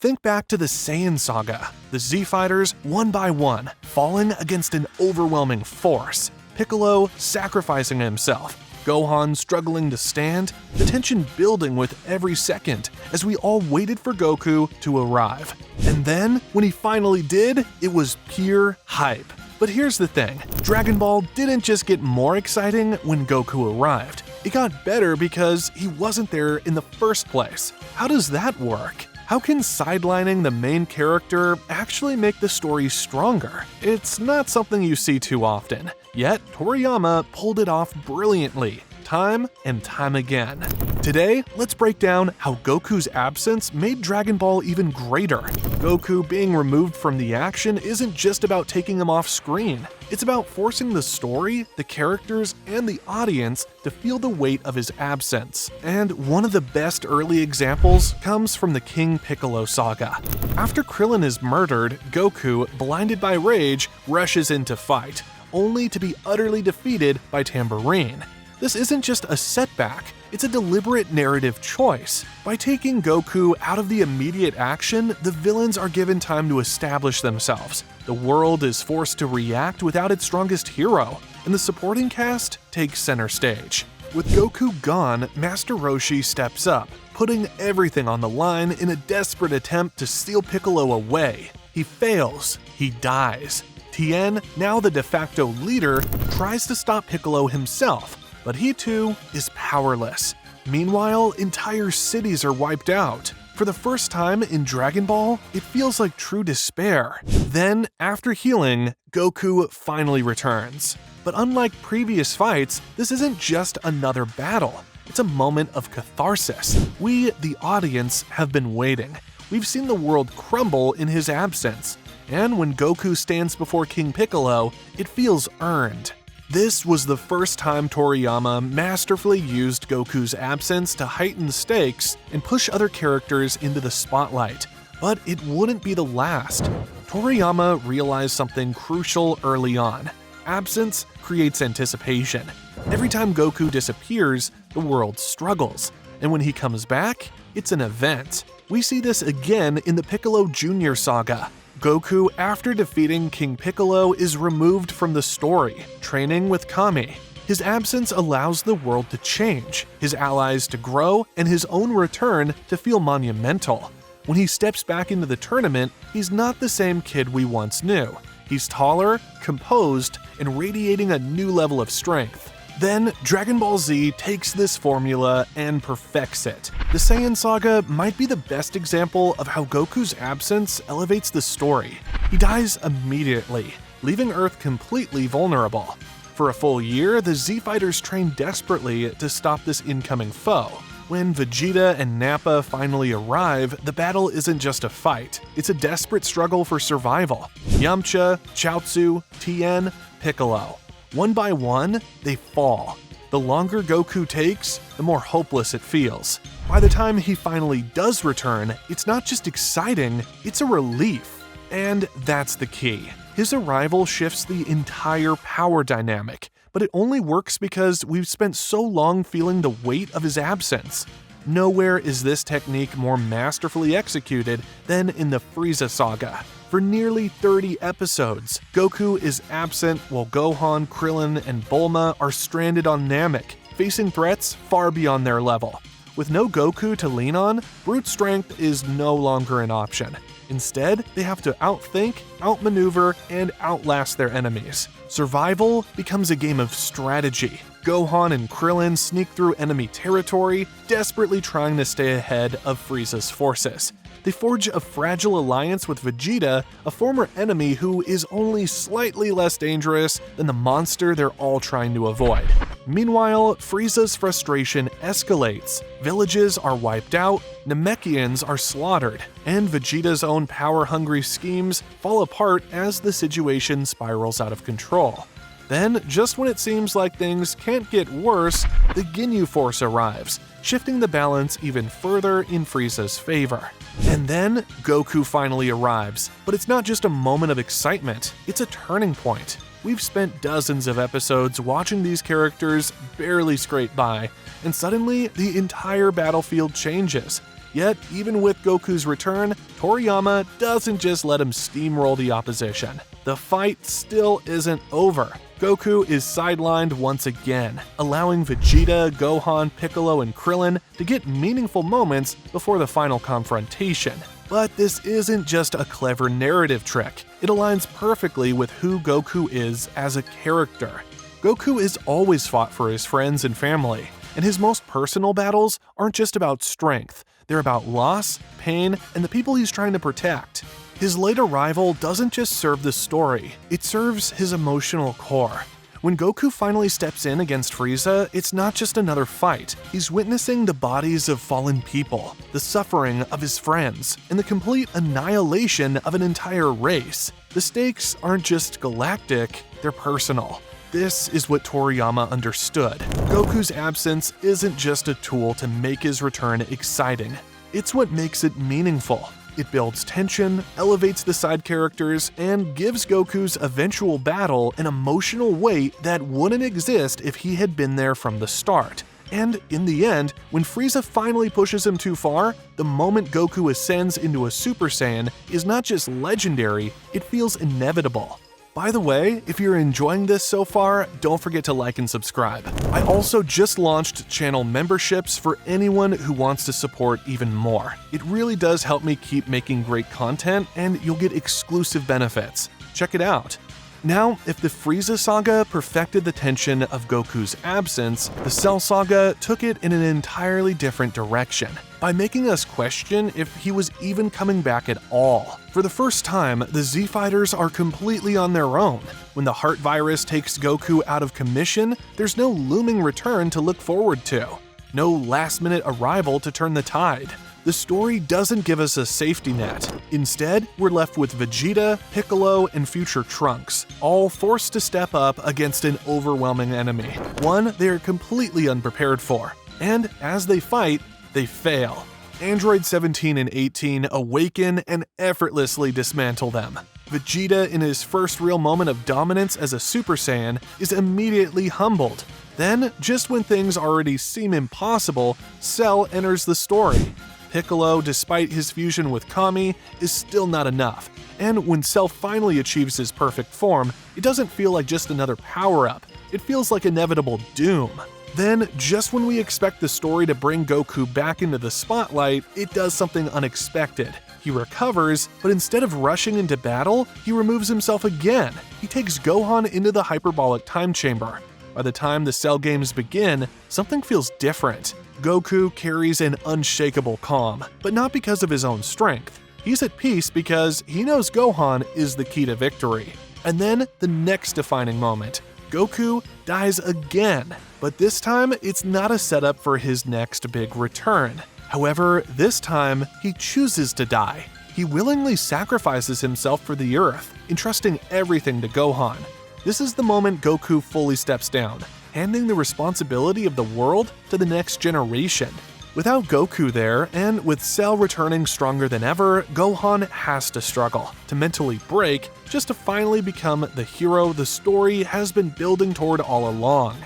Think back to the Saiyan Saga, the Z-Fighters one by one, falling against an overwhelming force, Piccolo sacrificing himself, Gohan struggling to stand, the tension building with every second as we all waited for Goku to arrive. And then, when he finally did, it was pure hype. But here's the thing, Dragon Ball didn't just get more exciting when Goku arrived. It got better because he wasn't there in the first place. How does that work? How can sidelining the main character actually make the story stronger? It's not something you see too often, yet Toriyama pulled it off brilliantly, time and time again. Today, let's break down how Goku's absence made Dragon Ball even greater. Goku being removed from the action isn't just about taking him off screen. It's about forcing the story, the characters, and the audience to feel the weight of his absence. And one of the best early examples comes from the King Piccolo saga. After Krillin is murdered, Goku, blinded by rage, rushes in to fight, only to be utterly defeated by Tambourine. This isn't just a setback, it's a deliberate narrative choice. By taking Goku out of the immediate action, the villains are given time to establish themselves. The world is forced to react without its strongest hero, and the supporting cast takes center stage. With Goku gone, Master Roshi steps up, putting everything on the line in a desperate attempt to steal Piccolo away. He fails, he dies. Tien, now the de facto leader, tries to stop Piccolo himself, but he too is powerless. Meanwhile, entire cities are wiped out. For the first time in Dragon Ball, it feels like true despair. Then, after healing, Goku finally returns. But unlike previous fights, this isn't just another battle. It's a moment of catharsis. We, the audience, have been waiting. We've seen the world crumble in his absence. And when Goku stands before King Piccolo, it feels earned. This was the first time Toriyama masterfully used Goku's absence to heighten the stakes and push other characters into the spotlight. But it wouldn't be the last. Toriyama realized something crucial early on. Absence creates anticipation. Every time Goku disappears, the world struggles. And when he comes back, it's an event. We see this again in the Piccolo Jr. saga. Goku, after defeating King Piccolo, is removed from the story, training with Kami. His absence allows the world to change, his allies to grow, and his own return to feel monumental. When he steps back into the tournament, he's not the same kid we once knew. He's taller, composed, and radiating a new level of strength. Then, Dragon Ball Z takes this formula and perfects it. The Saiyan Saga might be the best example of how Goku's absence elevates the story. He dies immediately, leaving Earth completely vulnerable. For a full year, the Z-Fighters train desperately to stop this incoming foe. When Vegeta and Nappa finally arrive, the battle isn't just a fight, it's a desperate struggle for survival. Yamcha, Chaozu, Tien, Piccolo. One by one, they fall. The longer Goku takes, the more hopeless it feels. By the time he finally does return, it's not just exciting, it's a relief. And that's the key. His arrival shifts the entire power dynamic, but it only works because we've spent so long feeling the weight of his absence. Nowhere is this technique more masterfully executed than in the Frieza Saga. For nearly 30 episodes, Goku is absent while Gohan, Krillin, and Bulma are stranded on Namek, facing threats far beyond their level. With no Goku to lean on, brute strength is no longer an option. Instead, they have to outthink, outmaneuver, and outlast their enemies. Survival becomes a game of strategy. Gohan and Krillin sneak through enemy territory, desperately trying to stay ahead of Frieza's forces. They forge a fragile alliance with Vegeta, a former enemy who is only slightly less dangerous than the monster they're all trying to avoid. Meanwhile, Frieza's frustration escalates. Villages are wiped out, Namekians are slaughtered, and Vegeta's own power-hungry schemes fall apart as the situation spirals out of control. Then, just when it seems like things can't get worse, the Ginyu Force arrives, shifting the balance even further in Frieza's favor. And then, Goku finally arrives, but it's not just a moment of excitement, it's a turning point. We've spent dozens of episodes watching these characters barely scrape by, and suddenly the entire battlefield changes. Yet, even with Goku's return, Toriyama doesn't just let him steamroll the opposition. The fight still isn't over. Goku is sidelined once again, allowing Vegeta, Gohan, Piccolo, and Krillin to get meaningful moments before the final confrontation. But this isn't just a clever narrative trick. It aligns perfectly with who Goku is as a character. Goku has always fought for his friends and family, and his most personal battles aren't just about strength. They're about loss, pain, and the people he's trying to protect. His late arrival doesn't just serve the story, it serves his emotional core. When Goku finally steps in against Frieza, it's not just another fight. He's witnessing the bodies of fallen people, the suffering of his friends, and the complete annihilation of an entire race. The stakes aren't just galactic, they're personal. This is what Toriyama understood. Goku's absence isn't just a tool to make his return exciting. It's what makes it meaningful. It builds tension, elevates the side characters, and gives Goku's eventual battle an emotional weight that wouldn't exist if he had been there from the start. And in the end, when Frieza finally pushes him too far, the moment Goku ascends into a Super Saiyan is not just legendary, it feels inevitable. By the way, if you're enjoying this so far, don't forget to like and subscribe. I also just launched channel memberships for anyone who wants to support even more. It really does help me keep making great content, and you'll get exclusive benefits. Check it out. Now, if the Frieza Saga perfected the tension of Goku's absence, the Cell Saga took it in an entirely different direction, by making us question if he was even coming back at all. For the first time, the Z-Fighters are completely on their own. When the heart virus takes Goku out of commission, there's no looming return to look forward to. No last-minute arrival to turn the tide. The story doesn't give us a safety net. Instead, we're left with Vegeta, Piccolo, and future Trunks, all forced to step up against an overwhelming enemy, one they're completely unprepared for. And as they fight, they fail. Android 17 and 18 awaken and effortlessly dismantle them. Vegeta, in his first real moment of dominance as a Super Saiyan, is immediately humbled. Then, just when things already seem impossible, Cell enters the story. Piccolo, despite his fusion with Kami, is still not enough, and when Cell finally achieves his perfect form, it doesn't feel like just another power-up, it feels like inevitable doom. Then, just when we expect the story to bring Goku back into the spotlight, it does something unexpected. He recovers, but instead of rushing into battle, he removes himself again. He takes Gohan into the hyperbolic time chamber. By the time the Cell games begin, something feels different. Goku carries an unshakable calm, but not because of his own strength. He's at peace because he knows Gohan is the key to victory. And then, the next defining moment. Goku dies again, but this time it's not a setup for his next big return. However, this time he chooses to die. He willingly sacrifices himself for the Earth, entrusting everything to Gohan. This is the moment Goku fully steps down, handing the responsibility of the world to the next generation. Without Goku there, and with Cell returning stronger than ever, Gohan has to struggle, to mentally break, just to finally become the hero the story has been building toward all along.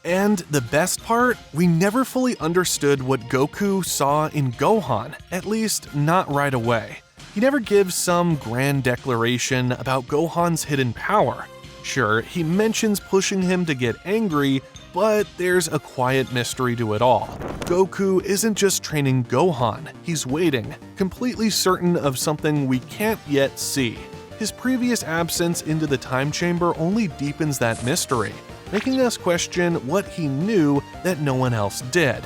And the best part, we never fully understood what Goku saw in Gohan, at least not right away. He never gives some grand declaration about Gohan's hidden power. Sure, he mentions pushing him to get angry, but there's a quiet mystery to it all. Goku isn't just training Gohan, he's waiting, completely certain of something we can't yet see. His previous absence into the time chamber only deepens that mystery, making us question what he knew that no one else did.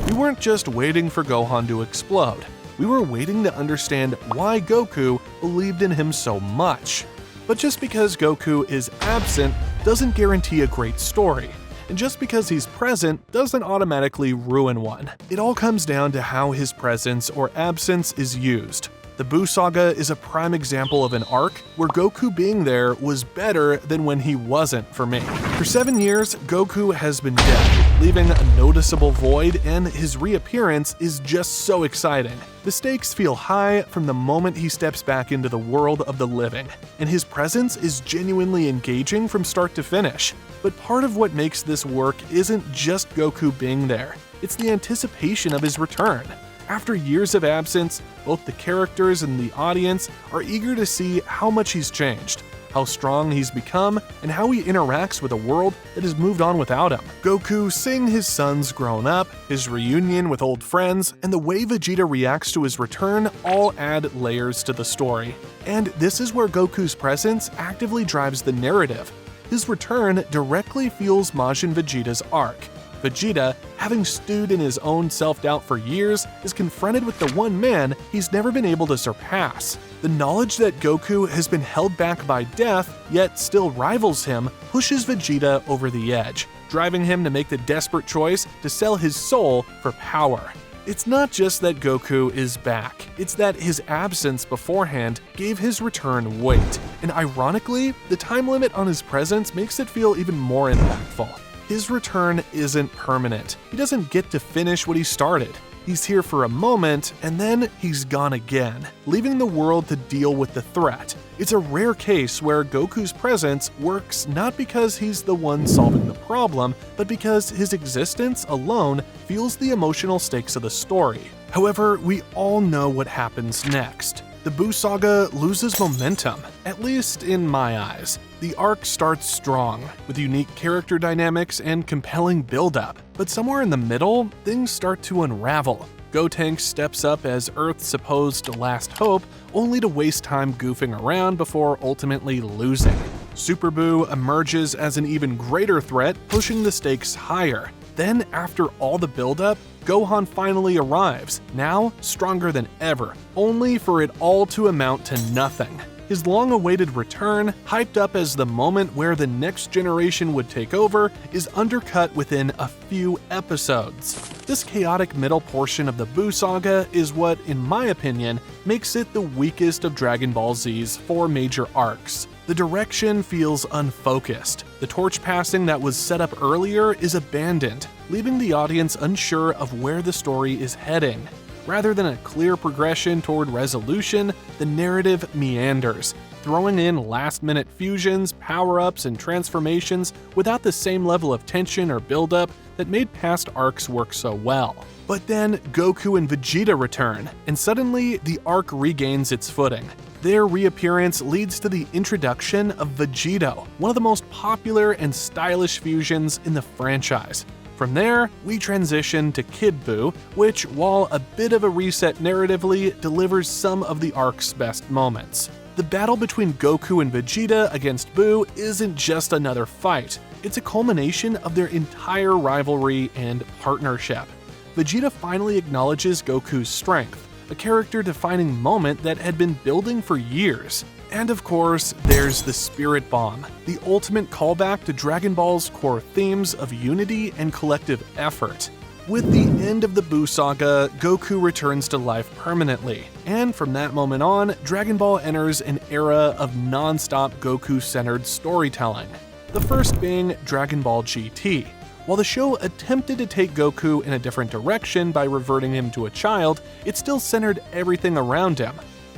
We weren't just waiting for Gohan to explode, we were waiting to understand why Goku believed in him so much. But just because Goku is absent doesn't guarantee a great story. And just because he's present doesn't automatically ruin one. It all comes down to how his presence or absence is used. The Buu Saga is a prime example of an arc where Goku being there was better than when he wasn't for me. For 7 years, Goku has been dead, leaving a noticeable void, and his reappearance is just so exciting. The stakes feel high from the moment he steps back into the world of the living, and his presence is genuinely engaging from start to finish. But part of what makes this work isn't just Goku being there, it's the anticipation of his return. After years of absence, both the characters and the audience are eager to see how much he's changed, how strong he's become, and how he interacts with a world that has moved on without him. Goku seeing his sons grown up, his reunion with old friends, and the way Vegeta reacts to his return all add layers to the story. And this is where Goku's presence actively drives the narrative. His return directly fuels Majin Vegeta's arc. Vegeta, having stewed in his own self-doubt for years, is confronted with the one man he's never been able to surpass. The knowledge that Goku has been held back by death, yet still rivals him, pushes Vegeta over the edge, driving him to make the desperate choice to sell his soul for power. It's not just that Goku is back, it's that his absence beforehand gave his return weight, and ironically, the time limit on his presence makes it feel even more impactful. His return isn't permanent. He doesn't get to finish what he started. He's here for a moment, and then he's gone again, leaving the world to deal with the threat. It's a rare case where Goku's presence works not because he's the one solving the problem, but because his existence alone fuels the emotional stakes of the story. However, we all know what happens next. The Buu Saga loses momentum, at least in my eyes. The arc starts strong, with unique character dynamics and compelling build-up, but somewhere in the middle, things start to unravel. Gotenks steps up as Earth's supposed last hope, only to waste time goofing around before ultimately losing. Super Buu emerges as an even greater threat, pushing the stakes higher. Then, after all the build-up, Gohan finally arrives, now stronger than ever, only for it all to amount to nothing. His long-awaited return, hyped up as the moment where the next generation would take over, is undercut within a few episodes. This chaotic middle portion of the Buu Saga is what, in my opinion, makes it the weakest of Dragon Ball Z's 4 major arcs. The direction feels unfocused. The torch passing that was set up earlier is abandoned, leaving the audience unsure of where the story is heading. Rather than a clear progression toward resolution, the narrative meanders, throwing in last-minute fusions, power-ups, and transformations without the same level of tension or build-up that made past arcs work so well. But then Goku and Vegeta return, and suddenly the arc regains its footing. Their reappearance leads to the introduction of Vegito, one of the most popular and stylish fusions in the franchise. From there, we transition to Kid Buu, which, while a bit of a reset narratively, delivers some of the arc's best moments. The battle between Goku and Vegeta against Buu isn't just another fight, it's a culmination of their entire rivalry and partnership. Vegeta finally acknowledges Goku's strength, a character-defining moment that had been building for years. And of course, there's the Spirit Bomb, the ultimate callback to Dragon Ball's core themes of unity and collective effort. With the end of the Buu Saga, Goku returns to life permanently, and from that moment on, Dragon Ball enters an era of non-stop Goku-centered storytelling. The first being Dragon Ball GT. While the show attempted to take Goku in a different direction by reverting him to a child, it still centered everything around him.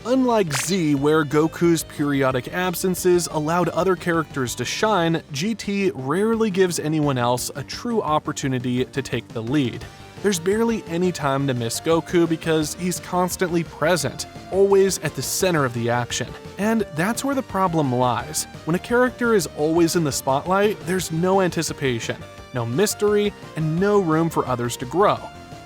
Unlike Z, where Goku's periodic absences allowed other characters to shine, GT rarely gives anyone else a true opportunity to take the lead. There's barely any time to miss Goku because he's constantly present, always at the center of the action. And that's where the problem lies. When a character is always in the spotlight, there's no anticipation, no mystery, and no room for others to grow.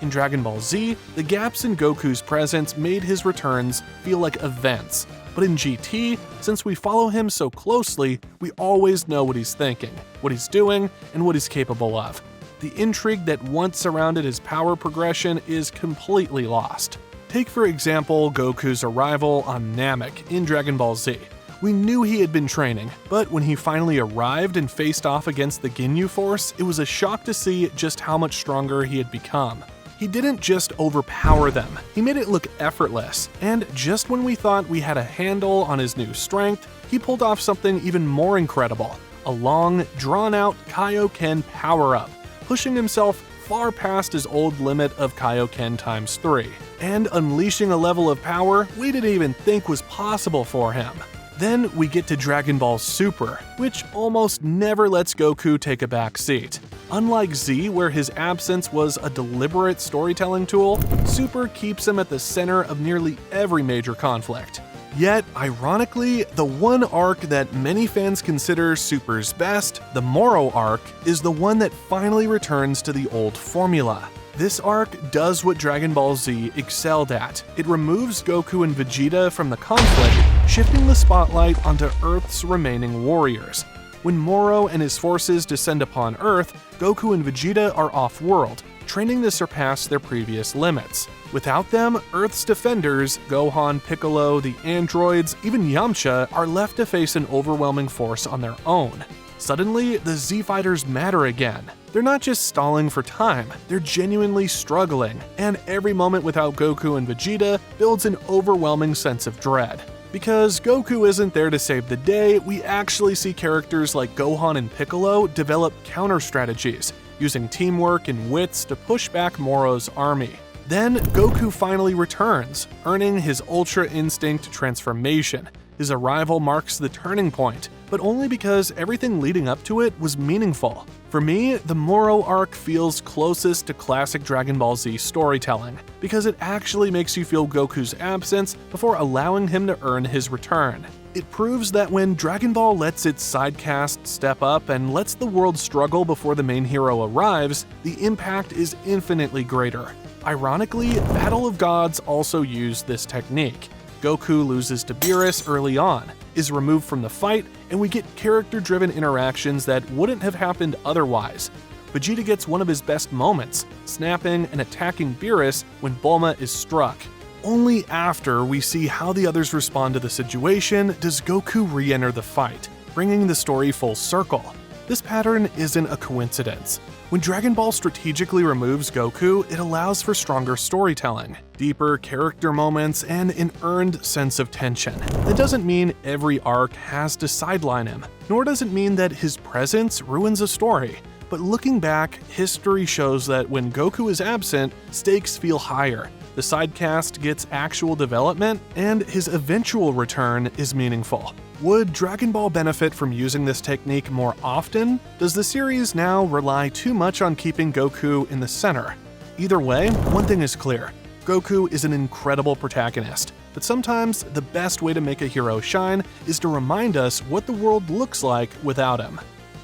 In Dragon Ball Z, the gaps in Goku's presence made his returns feel like events. But in GT, since we follow him so closely, we always know what he's thinking, what he's doing, and what he's capable of. The intrigue that once surrounded his power progression is completely lost. Take for example Goku's arrival on Namek in Dragon Ball Z. We knew he had been training, but when he finally arrived and faced off against the Ginyu Force, it was a shock to see just how much stronger he had become. He didn't just overpower them, he made it look effortless, and just when we thought we had a handle on his new strength, he pulled off something even more incredible, a long, drawn-out Kaioken power-up, pushing himself far past his old limit of Kaioken times 3, and unleashing a level of power we didn't even think was possible for him. Then we get to Dragon Ball Super, which almost never lets Goku take a back seat. Unlike Z, where his absence was a deliberate storytelling tool, Super keeps him at the center of nearly every major conflict. Yet, ironically, the one arc that many fans consider Super's best, the Moro Arc, is the one that finally returns to the old formula. This arc does what Dragon Ball Z excelled at. It removes Goku and Vegeta from the conflict, shifting the spotlight onto Earth's remaining warriors. When Moro and his forces descend upon Earth, Goku and Vegeta are off-world, training to surpass their previous limits. Without them, Earth's defenders, Gohan, Piccolo, the androids, even Yamcha, are left to face an overwhelming force on their own. Suddenly, the Z-Fighters matter again. They're not just stalling for time, they're genuinely struggling, and every moment without Goku and Vegeta builds an overwhelming sense of dread. Because Goku isn't there to save the day, we actually see characters like Gohan and Piccolo develop counter-strategies, using teamwork and wits to push back Moro's army. Then, Goku finally returns, earning his Ultra Instinct transformation. His arrival marks the turning point, but only because everything leading up to it was meaningful. For me, the Moro arc feels closest to classic Dragon Ball Z storytelling, because it actually makes you feel Goku's absence before allowing him to earn his return. It proves that when Dragon Ball lets its sidecast step up and lets the world struggle before the main hero arrives, the impact is infinitely greater. Ironically, Battle of Gods also used this technique. Goku loses to Beerus early on, is removed from the fight, and we get character-driven interactions that wouldn't have happened otherwise. Vegeta gets one of his best moments, snapping and attacking Beerus when Bulma is struck. Only after we see how the others respond to the situation does Goku re-enter the fight, bringing the story full circle. This pattern isn't a coincidence. When Dragon Ball strategically removes Goku, it allows for stronger storytelling, deeper character moments, and an earned sense of tension. That doesn't mean every arc has to sideline him, nor does it mean that his presence ruins a story. But looking back, history shows that when Goku is absent, stakes feel higher. The sidecast gets actual development, and his eventual return is meaningful. Would Dragon Ball benefit from using this technique more often? Does the series now rely too much on keeping Goku in the center? Either way, one thing is clear. Goku is an incredible protagonist, but sometimes the best way to make a hero shine is to remind us what the world looks like without him.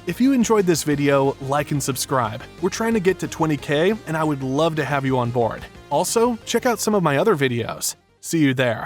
If you enjoyed this video, like and subscribe. We're trying to get to 20K, and I would love to have you on board. Also, check out some of my other videos. See you there.